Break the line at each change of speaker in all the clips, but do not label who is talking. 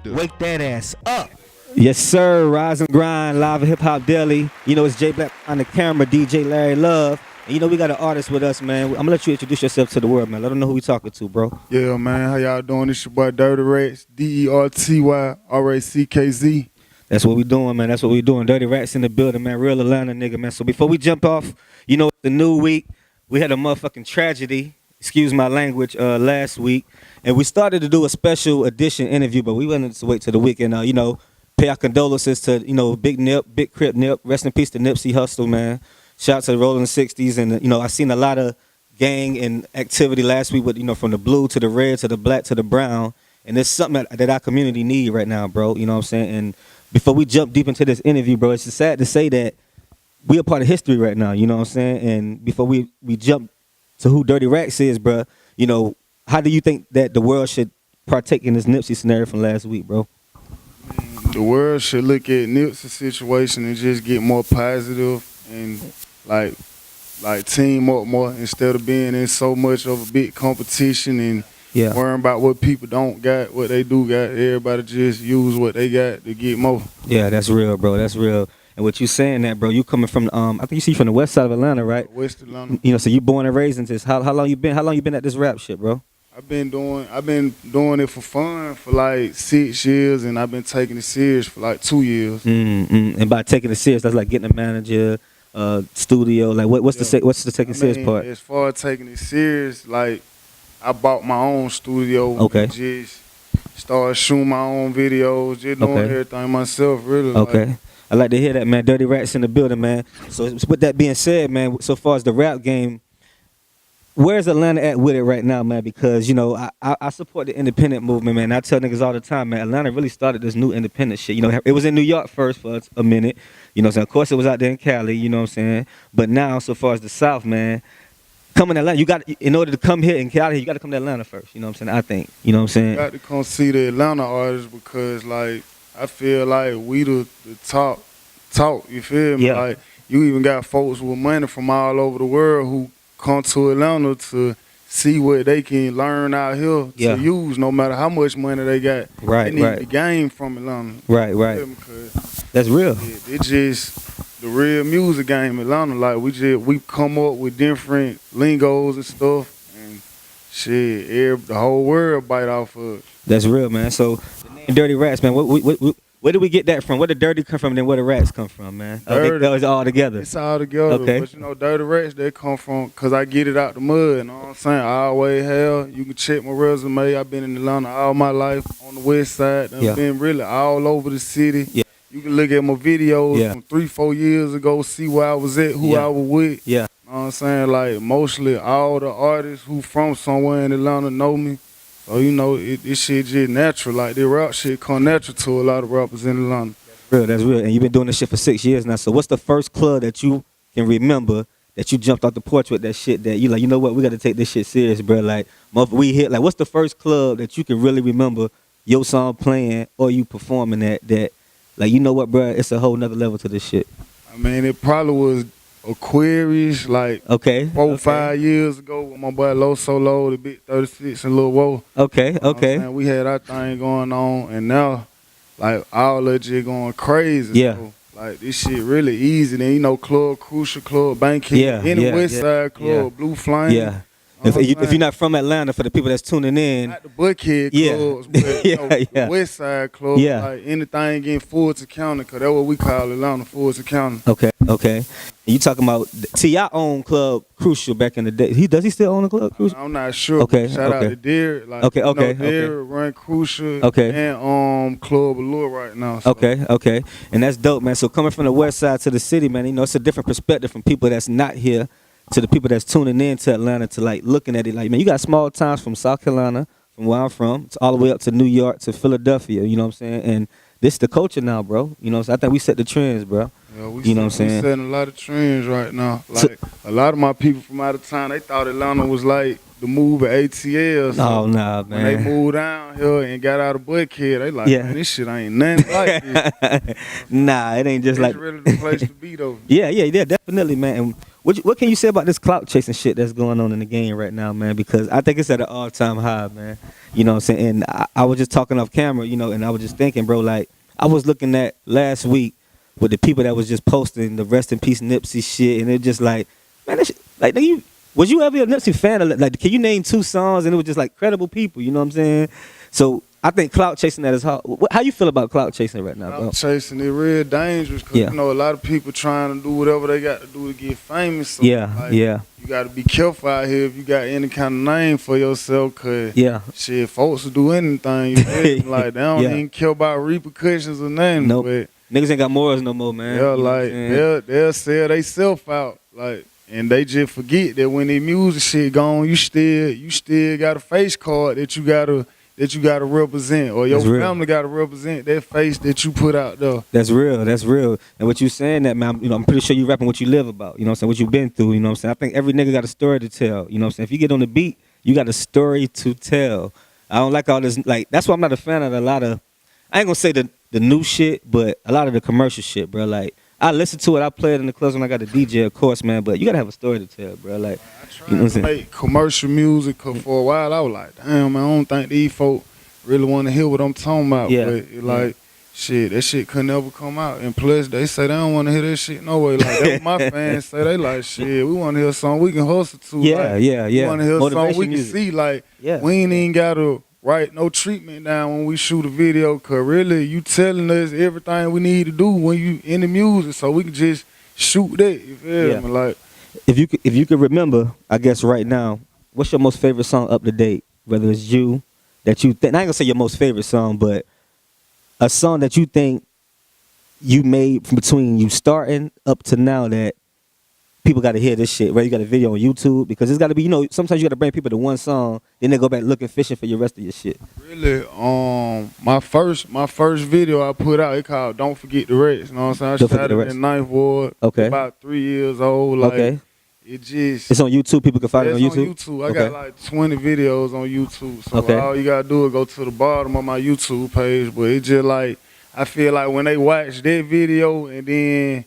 Wake that ass up.
Yes, sir. Rise and grind, live at Hip Hop Deli. You know, it's Jay Black on the camera, DJ Larry Love. And you know, we got an artist with us, man. I'm gonna let you introduce yourself to the world, man. Let them know who we talking to, bro.
Yeah, man. How y'all doing? It's your boy Dirty Racks, DERTYRACKZ.
That's what we doing, man. That's what we doing. Dirty Rats in the building, man. Real Atlanta nigga, man. So before we jump off, you know, the new week, we had a motherfucking tragedy, excuse my language, last week. And we started to do a special edition interview, but we wanted to wait till the weekend. You know, pay our condolences to, you know, Big Nip, Big Crip Nip. Rest in peace to Nipsey Hussle, man. Shout out to the Rolling 60s. And, you know, I seen a lot of gang and activity last week with, you know, from the blue to the red to the black to the brown. And it's something that our community need right now, bro. You know what I'm saying? And before we jump deep into this interview, bro, it's just sad to say that we are part of history right now, you know what I'm saying? And before we jump to who Dirty Racks is, bro, you know, how do you think that the world should partake in this Nipsey scenario from last week, bro?
The world should look at Nipsey's situation and just get more positive and like team up more instead of being in so much of a big competition and worrying about what people don't got, what they do got. Everybody just use what they got to get more.
Yeah, that's real, bro. That's real. And what you saying that, bro, you coming from I think you see from the west side of Atlanta, right?
West Atlanta.
You know, so you born and raised in this. How long you been at this rap shit, bro?
I've been doing it for fun for like 6 years, and I've been taking it serious for like 2 years.
And by taking it serious, that's like getting a manager, studio. Like what's the taking serious part?
As far as taking it serious, like I bought my own studio.
Okay.
And just started shooting my own videos, just doing everything myself, really.
Okay.
Like,
I like to hear that, man. Dirty Rats in the building, man. So with that being said, man, so far as the rap game, where's Atlanta at with it right now, man? Because, you know, I support the independent movement, man. I tell niggas all the time, man, Atlanta really started this new independent shit. You know, it was in New York first for a minute. You know what I'm saying? Of course, it was out there in Cali, you know what I'm saying? But now, so far as the South, man, coming to Atlanta, in order to come here in Cali, you got to come to Atlanta first. You know what I'm saying? I think. You know what I'm saying?
You got to come see the Atlanta artists because, like, I feel like we the talk, you feel me?
Yeah.
Like, you even got folks with money from all over the world who come to Atlanta to see what they can learn out here to use, no matter how much money they got.
Right,
they need the game from Atlanta.
Right. That's real.
It's just the real music game in Atlanta. Like, we come up with different lingos and stuff, and shit, the whole world bite off of it.
That's real, man. So, the name Dirty Rats, man, where did we get that from? Where did Dirty come from and then where the Rats come from, man? That was all together.
It's all together.
Okay.
But, you know, Dirty Rats, they come from, because I get it out the mud, you know what I'm saying? I always have. You can check my resume. I've been in Atlanta all my life on the west side. I've been really all over the city.
Yeah.
You can look at my videos from 3-4 years ago, see where I was at, who I was with.
Yeah.
You know what I'm saying? Like, mostly all the artists who from somewhere in Atlanta know me. So, you know, this shit just natural. Like, the rap shit come natural to a lot of rappers in Atlanta.
That's real. And you've been doing this shit for 6 years now. So what's the first club that you can remember that you jumped off the porch with that shit that you like, you know what, we got to take this shit serious, bro. Like, we hit, like, what's the first club that you can really remember your song playing or you performing that, like, you know what, bro, it's a whole nother level to this shit?
I mean, it probably was Aquarius, like 4 5 years ago with my boy Low Solo, the Big 36 and Lil Woe.
Okay.
We had our thing going on, and now, like, all of it going crazy.
Yeah.
So, like, this shit really easy. Then, you know, Club Crucial, Club Bankhead, any West Side Club, Blue Flame.
Yeah. If you're not from Atlanta, for the people that's tuning in,
not the Buckhead clubs, but the West Side clubs, like anything getting Fulton County, because that's what we call Atlanta, Fulton County.
Okay. And you talking about T.I. owned Club Crucial back in the day. Does he still own the Club Crucial?
I'm not sure.
Okay.
Shout out to Derek. Like, Derek run Crucial and Club Allure right now. So.
Okay. And that's dope, man. So coming from the West Side to the city, man, you know, it's a different perspective from people that's not here to the people that's tuning in to Atlanta, to like looking at it like, man, you got small towns from South Carolina, from where I'm from, it's all the way up to New York, to Philadelphia, you know what I'm saying? And this the culture now, bro. You know, so I think we set the trends, bro.
Yeah,
you know what I'm saying?
We setting a lot of trends right now. Like, a lot of my people from out of town, they thought Atlanta was like the the move at ATL. So
Oh nah,
when they
man.
moved down here and got out of Buckhead, they like,
Yeah.
man, this shit ain't nothing like this.
Nah, it ain't just
It's
like.
really the place to be though.
Yeah, definitely, man. And what can you say about this clout chasing shit that's going on in the game right now, man? Because I think it's at an all-time high, man. You know what I'm saying? And I was just talking off camera, you know, and I was just thinking, bro, like, I was looking at last week with the people that was just posting the rest in peace Nipsey shit, and it just like, man, that shit, like, nigga, was you ever a Nipsey fan? Like, can you name 2 songs? And it was just like credible people, you know what I'm saying? So I think clout chasing that is hard. How you feel about clout chasing right now, bro?
Clout chasing it real dangerous because
Yeah.
you know a lot of people trying to do whatever they got to do to get famous. So,
Yeah,
like,
yeah,
You got to be careful out here if you got any kind of name for yourself, cause
yeah.
shit, folks will do anything. You feel me? Like they don't
Yeah.
even care about repercussions or nothing.
Nope.
But
Niggas ain't got morals no more, man.
yeah,
You know what I'm
like
saying?
they'll sell they self out, like, and they just forget that when their music shit gone, you still got a face card that you gotta represent, or your
That's real.
family gotta represent that face that you put out there.
That's real. That's real. And what you saying that, man, you know, I'm pretty sure you rapping what you live about. You know what I'm saying? What you've been through. You know what I'm saying? I think every nigga got a story to tell. You know what I'm saying? If you get on the beat, you got a story to tell. I don't like all this. Like, that's why I'm not a fan of a lot of. I ain't gonna say the new shit, but a lot of the commercial shit, bro. Like, I listen to it. I play it in the clubs when I got the DJ, of course, man. But you gotta have a story to tell, bro. Like, you know what I'm saying?
Make commercial music, 'cause for a while I was like, damn, man, I don't think these folk really want to hear what I'm talking about.
Yeah.
But it, like, shit, that shit could never come out. And plus, they say they don't want to hear that shit no way. Like, that's what my fans say. They like, shit, we want to hear something we can hustle to.
Yeah,
like,
yeah,
We
yeah.
want to hear something
Motivation
we can
music.
see. Like,
Yeah.
we ain't even got to write no treatment down when we shoot a video. 'Cause really, you telling us everything we need to do when you in the music. So we can just shoot that. You feel
Yeah.
me? Like,
If you could remember, I guess right now, what's your most favorite song up to date? Whether it's you that you think, I ain't gonna say your most favorite song, but a song that you think you made from between you starting up to now that people got to hear this shit. Right? You got a video on YouTube because it's got to be. You know, sometimes you got to bring people to one song, then they go back looking fishing for your rest of your shit.
really, my first video I put out, it called "Don't Forget the Rest." You know what I'm saying? I
Don't Forget
shot
the
it
Rest.
in Ninth Ward.
Okay.
About 3 years old. Like,
Okay.
It just.
It's on YouTube. People can find it on
it's
YouTube.
I
Okay.
got like 20 videos on YouTube. So
Okay.
all you gotta do is go to the bottom of my YouTube page. But it just like, I feel like when they watch that video and then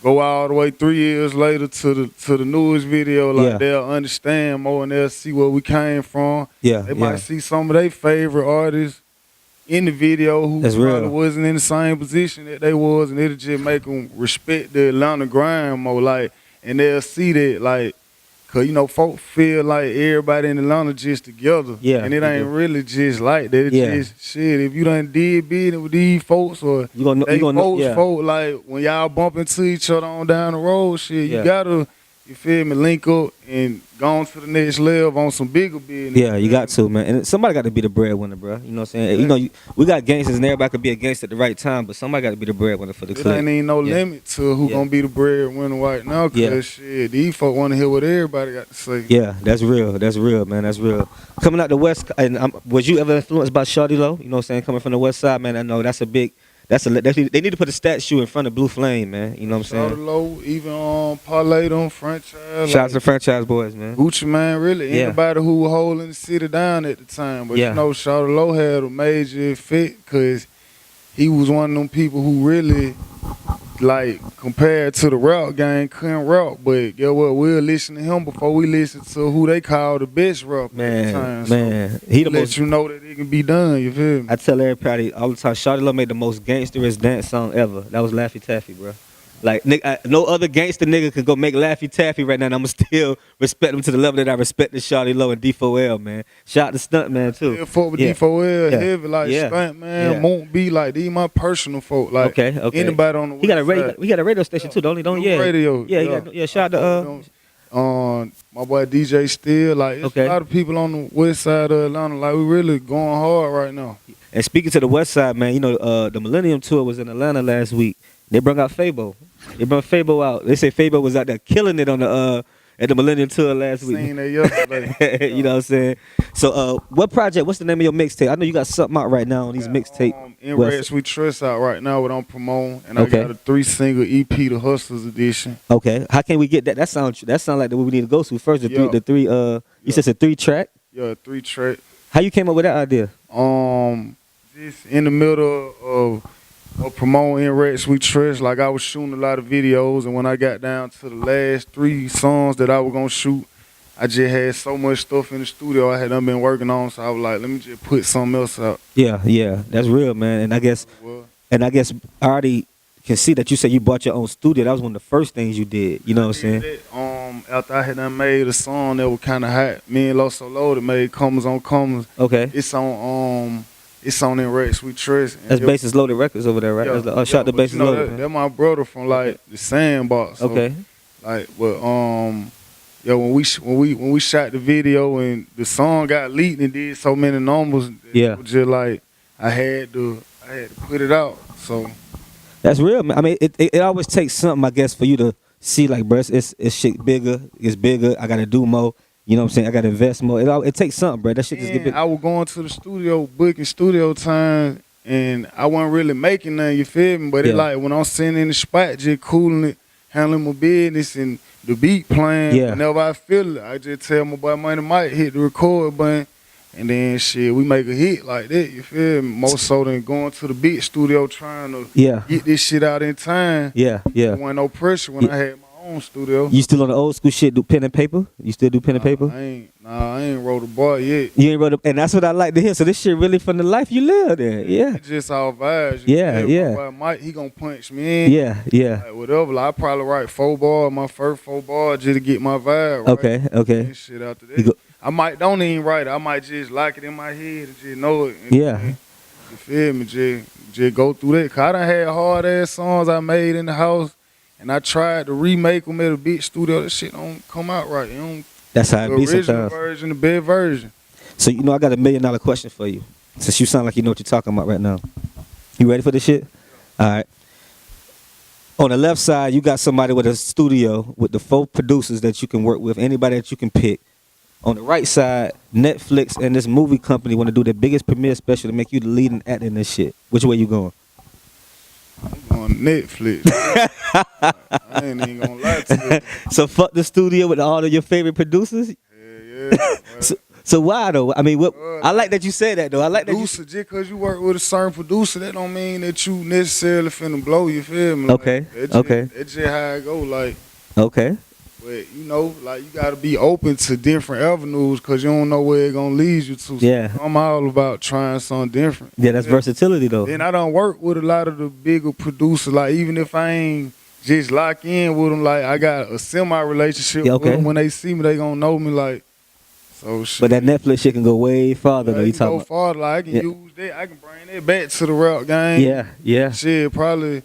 go all the way 3 years later to the newest video, like
Yeah.
they'll understand more and they'll see where we came from.
Yeah.
They
Yeah.
might see some of their favorite artists in the video who
That's
probably
real.
wasn't in the same position that they was, and it'll just make them respect the Atlanta grind more, like, and they'll see that, like, 'cause, you know, folk feel like everybody in Atlanta just together.
Yeah,
And it
they
ain't
do.
really just like that. It's
Yeah.
just, shit, if you done did business with these folks or
You gonna know.
they
You gonna know.
folks,
Yeah.
like, when y'all bump into each other on down the road, shit,
Yeah.
you gotta, you feel me, link up and go on to the next level on some bigger business.
Yeah, you got to, man. And somebody got to be the breadwinner, bro. You know what I'm saying? You know, we got gangsters and everybody could be a gangster at the right time, but somebody got to be the breadwinner for the
It
clip.
ain't even no
Yeah.
limit to who
Yeah.
gonna be the breadwinner right now, 'cause
Yeah.
shit, these folk wanna hear what everybody got to say.
Yeah, that's real. That's real, man. That's real. Coming out the West, and was you ever influenced by Shawty Lo? You know what I'm saying? Coming from the West Side, man. I know that's a big. They need to put a statue in front of Blue Flame, man. You know what I'm
Shout
saying?
low, even parlay them franchise.
Shout out to the franchise boys, man.
Gucci Man, really
Yeah.
anybody who was holding the city down at the time. But
Yeah.
you know, Shout Low had a major effect because he was one of them people who really, like, compared to the rap game, couldn't rap. But get what? We'll listen to him before we listen to who they call the best rapper at the
Man,
time.
man. He the
let
most.
you know that it can be done. You feel me?
I tell everybody all the time, Shawty Lo made the most gangsterous dance song ever. That was Laffy Taffy, bro. Like, no other gangster nigga could go make Laffy Taffy right now, and I'ma still respect him to the level that I respect the Shawty Lo and D4L, man. Shout out to Stuntman, too.
Yeah, folk with
Yeah.
D4L
Yeah.
heavy, like
Yeah.
Stunt Man,
Yeah.
won't be like these my personal folk. Like
Okay.
anybody on the
He got a
west
radio.
side.
He got a radio station too, don't he? Don't
New
yeah.
radio.
Yeah. Shout out to
My boy DJ Still, like it's
Okay.
a lot of people on the west side of Atlanta. Like we really going hard right now.
And speaking to the West Side, man, you know the Millennium Tour was in Atlanta last week. They brought out Fabo. They brought Fabo out. They say Fabo was out there killing it on the at the Millennium Tour last week.
Seen that yesterday.
You know what I'm saying? So, what project? What's the name of your mixtape? I know you got something out right now on these mixtape.
In
West-
Rats We Trust out right now, what I'm promoting, and
Okay.
I got a 3-single EP, the Hustlers Edition.
Okay, how can we get that? That sound like the way we need to go to first.
Yeah.
The three. You said it's a 3-track.
Yeah, 3-track.
How you came up with that idea?
Just in the middle of promoting In Rats We Trust, like I was shooting a lot of videos, and when I got down to the last 3 songs that I was gonna shoot, I just had so much stuff in the studio I had done been working on, so I was like, let me just put something else out.
Yeah, that's real, man. And I guess
Well,
I already can see that you said you bought your own studio. That was one of the first things you did. You know what I'm saying?
After I had done made a song that was kind of hot, me and Los Solo that made Commas on Commas.
Okay.
It's on In Rats We Trust. And
That's
it-
Basis Loaded Records over there, right?
Yeah,
That's shout out to
but
Basis
you know,
Loaded. man.
That's my brother from like the Sandbox. So,
Okay.
Like, but yeah, when we shot the video and the song got leaked and did so many numbers,
Yeah.
it was just like I had to put it out. So
That's real, man. I mean, it always takes something, I guess, for you to see, like, bro, it's shit bigger. It's bigger. I got to do more. You know what I'm saying? I got to invest more. It takes something, bro. That shit just get big.
I was going to the studio, booking studio time, and I wasn't really making nothing, you feel me? But
Yeah.
it like when I'm sitting in the spot, just cooling it, handling my business, and the beat playing,
Yeah.
whenever I feel it, I just tell my boy Money Mike, hit the record button, and then shit, we make a hit like that, you feel me? More so than going to the beat studio trying to
Yeah.
get this shit out in time.
Yeah.
There wasn't no pressure when
Yeah.
I had my own studio.
You still on the old school shit, do pen and paper? You still do pen and paper?
I ain't wrote a bar yet.
You ain't wrote and that's what I like to hear. So this shit really from the life you live in. Yeah.
It's just all vibes. you
Yeah,
feel me?
yeah.
My boy Mike, he gonna punch me in.
Yeah.
Like whatever. Like, I probably write 4 bars, my first 4 bars, just to get my vibe right.
Okay.
And shit after
You
that.
go-
I might don't even write it. I might just like it in my head and just know it. And
Yeah.
then, you feel me? Just go through that. Cause I done had hard ass songs I made in the house, and I tried to remake them at a big studio. That shit don't come out right. It don't.
That's how
The
it be
original
sometimes.
version, the bad version.
So you know I got $1 million question for you. Since you sound like you know what you're talking about right now. You ready for this shit? All right. On the left side, you got somebody with a studio with the 4 producers that you can work with, anybody that you can pick. On the right side, Netflix and this movie company want to do their biggest premiere special to make you the leading actor in this shit. Which way you going?
I'm on Netflix. I ain't even gonna lie to you.
So fuck the studio with all of your favorite producers?
Yeah.
So why though? I mean, I like that you said that though. I like that you
Producer, just because you work with a certain producer, that don't mean that you necessarily finna blow, you feel me?
Okay, okay.
That's just how it go, like,
Okay.
but you know, like, you gotta be open to different avenues because you don't know where it gonna lead you to. So
Yeah.
I'm all about trying something different.
Yeah, that's versatility though.
Then I done work with a lot of the bigger producers, like, even if I ain't just lock in with them, like, I got a semi-relationship
Yeah,
with
okay.
them. When they see me, they gonna know me, like, so shit.
But that Netflix shit can go way farther
Yeah,
though.
it
You
can
talking
go
about?
farther. Like, I can
Yeah.
use that. I can bring that back to the rap game.
Yeah.
Shit, probably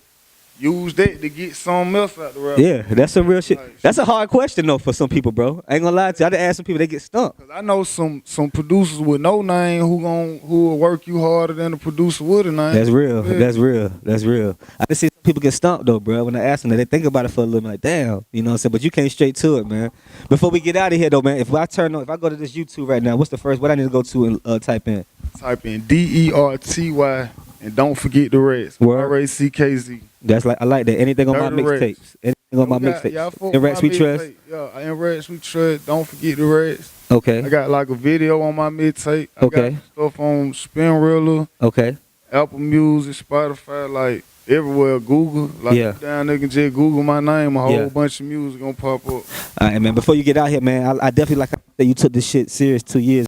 use that to get something else out the rap.
Yeah, that's some real shit.
Like,
That's a hard question though for some people, bro. I ain't gonna lie to you. I done asked some people, they get stumped.
'Cause I know some producers with no name who will work you harder than the producer with a name.
That's real.
Yeah.
That's real. That's real. I just see some people get stumped though, bro. When I ask them, they think about it for a little bit, like, damn, you know what I'm saying? But you came straight to it, man. Before we get out of here though, man, if I go to this YouTube right now, what's the first? What I need to go to and type in?
Type in DERTY and don't forget the rest.
Word.
RACKZ.
That's like I like that. Anything on my
Dirty Rex.
mixtapes. Anything on my
Yeah, I
mixtapes.
fuck
In
with
Rex
my
We Trust.
mixtape. Yeah, in Rex We Trust. Don't forget the rest.
Okay.
I got like a video on my mixtape. I
Okay.
got stuff on Spinrilla,
Okay.
Apple Music, Spotify, like everywhere. Google, like,
Yeah.
down there can just Google my name, a whole
Yeah.
bunch of music gonna pop up.
All right, man. Before you get out here, man, I definitely like that you took this shit serious 2 years.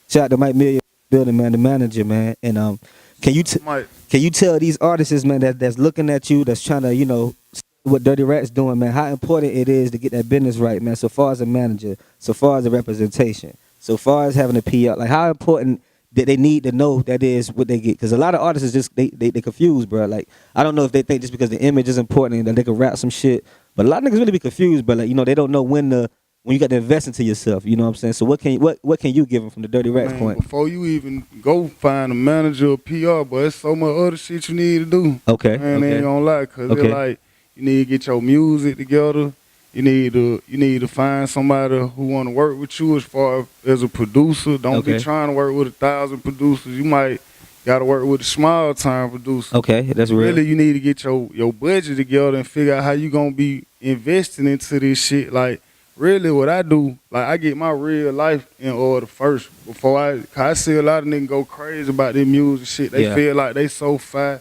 Shout out to Mike Million building, man, the manager, man. And can you tell these artists, man, that's looking at you, that's trying to, you know, see what Dirty Rat's doing, man, how important it is to get that business right, man. So far as a manager, so far as a representation, so far as having a PR, like how important that they need to know that is what they get. Because a lot of artists is just they confused, bro. Like I don't know if they think just because the image is important and that they can rap some shit, but a lot of niggas really be confused, but like, you know, they don't know when you got to invest into yourself. You know what I'm saying? So what can you give them from the Dirty Rats
Man,
point?
before you even go find a manager or PR, but there's so much other shit you need to do.
Okay.
Man, I
okay.
ain't gonna lie, cause
Okay.
it's like you need to get your music together. You need to find somebody who want to work with you as far as a producer. Don't be
Okay.
trying to work with 1,000 producers. You might got to work with a small time producer.
Okay, that's real.
Really, you need to get your budget together and figure out how you gonna be investing into this shit. Like, really, what I do, like, I get my real life in order first before cause I see a lot of niggas go crazy about their music shit. They
Yeah.
feel like they so fire,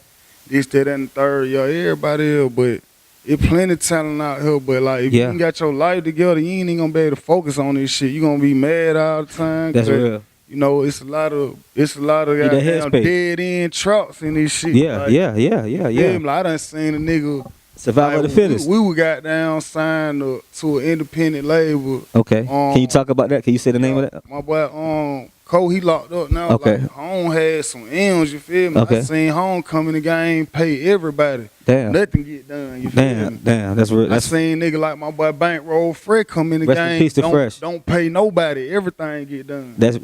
this, that, and the third. Yo, everybody is, but it plenty of talent out here. But like, if
Yeah.
you ain't got your life together, you ain't even gonna be able to focus on this shit. You gonna be mad all the time.
That's
'cause,
real.
You know, it's a lot of
Need that
goddamn
headspace.
dead end trucks in this shit.
Yeah,
Like,
yeah.
yeah. Like, I done seen a nigga.
Survival of the fittest.
We were got down signed to an independent label.
Okay. Can you talk about that? Can you say the name of that?
My boy, Cole, he locked up now.
Okay.
Like, Home had some M's, you feel me?
Okay.
I seen Home come in the game, pay everybody.
Damn.
Nothing get done, you feel me?
Damn. That's real.
I
That's
seen nigga like my boy Bankroll Fred come in the
Rest in
game.
peace to Fresh.
Don't pay nobody. Everything get done.
that's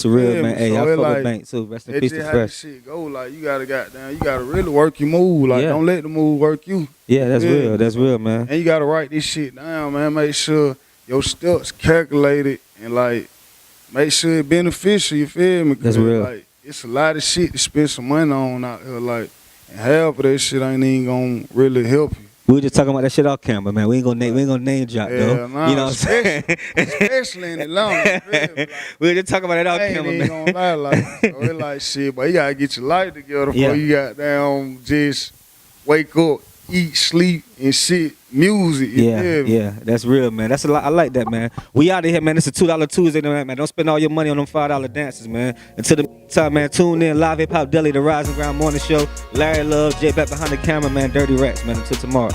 real,
Yeah,
man. Hey,
so
I
it
fuck with
like-
Bank too. Rest in
That's
peace
just
to
how
Fresh.
this shit go. Like, you gotta really work your move. Like,
Yeah.
don't let the move work you.
Yeah, that's
Yeah.
real. That's real, man.
And you gotta write this shit down, man. Make sure your steps calculated and like make sure it beneficial. You feel me? 'Cause,
That's real.
Like, it's a lot of shit to spend some money on out here. Like, and half of that shit ain't even gonna really help you.
We were just talking about that shit off camera, man. We ain't gonna name drop
Yeah,
though.
nah,
You know what I'm saying?
Especially in Atlanta. You feel me? Like,
We were just talking about it off
I ain't
camera,
even
man.
gonna lie, like, so it like shit, but you gotta get your life together before
Yeah.
you got down just wake up, eat, sleep, and shit, music. You feel me?
Yeah, that's real, man. That's a lot. I like that, man. We out of here, man. It's a $2 Tuesday tonight, man. Don't spend all your money on them $5 dances, man. Until the time, man, tune in. Live Hip Hop Deli, the Rising Ground Morning Show. Larry Love, Jay back behind the camera, man. Dirty Rats, man. Until tomorrow.